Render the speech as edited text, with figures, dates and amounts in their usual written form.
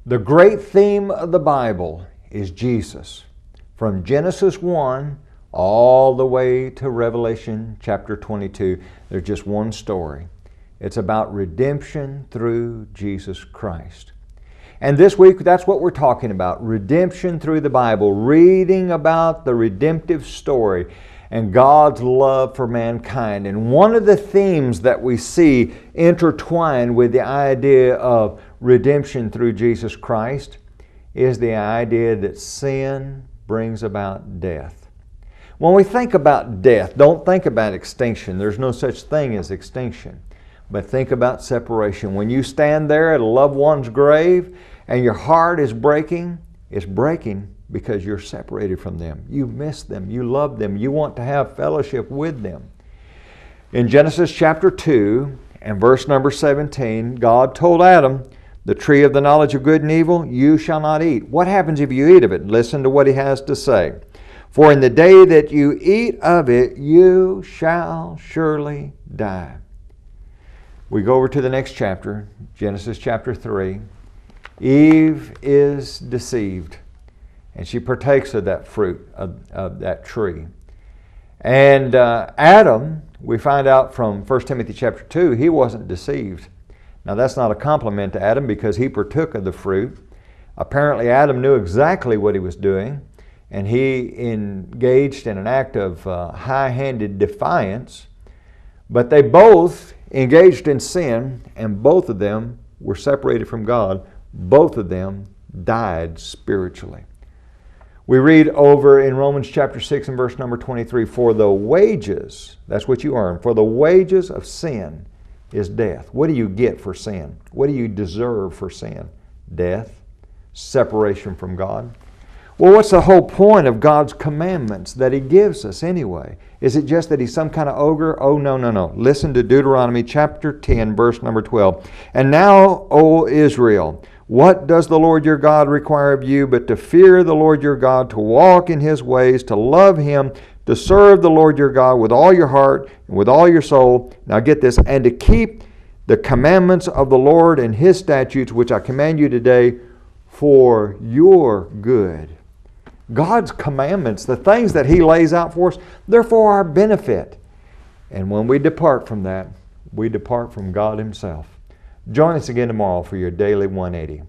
The great theme of the Bible is Jesus. From Genesis 1 all the way to Revelation chapter 22, there's just one story. It's about redemption through Jesus Christ. And this week, that's what we're talking about, redemption through the Bible, reading about the redemptive story and God's love for mankind. And one of the themes that we see intertwined with the idea of redemption through Jesus Christ is the idea that sin brings about death. When we think about death, don't think about extinction. There's no such thing as extinction. But think about separation. When you stand there at a loved one's grave and your heart is breaking, it's breaking because you're separated from them. You miss them. You love them. You want to have fellowship with them. In Genesis chapter 2 and verse number 17, God told Adam, "The tree of the knowledge of good and evil you shall not eat." What happens if you eat of it? Listen to what he has to say. "For in the day that you eat of it, you shall surely die." We go over to the next chapter, Genesis chapter 3. Eve is deceived, and she partakes of that fruit, of that tree. And Adam, we find out from 1 Timothy chapter 2, he wasn't deceived. Now that's not a compliment to Adam because he partook of the fruit. Apparently Adam knew exactly what he was doing, and he engaged in an act of high-handed defiance. But they both engaged in sin, and both of them were separated from God. Both of them died spiritually. We read over in Romans chapter 6 and verse number 23, "For the wages," that's what you earn, "for the wages of sin is death." What do you get for sin? What do you deserve for sin? Death, separation from God. Well, what's the whole point of God's commandments that He gives us anyway? Is it just that He's some kind of ogre? Oh, no. Listen to Deuteronomy chapter 10, verse number 12. "And now, O Israel, what does the Lord your God require of you but to fear the Lord your God, to walk in His ways, to love Him, to serve the Lord your God with all your heart and with all your soul." Now get this, "and to keep the commandments of the Lord and His statutes, which I command you today for your good." God's commandments, the things that He lays out for us, they're for our benefit. And when we depart from that, we depart from God Himself. Join us again tomorrow for your Daily 180.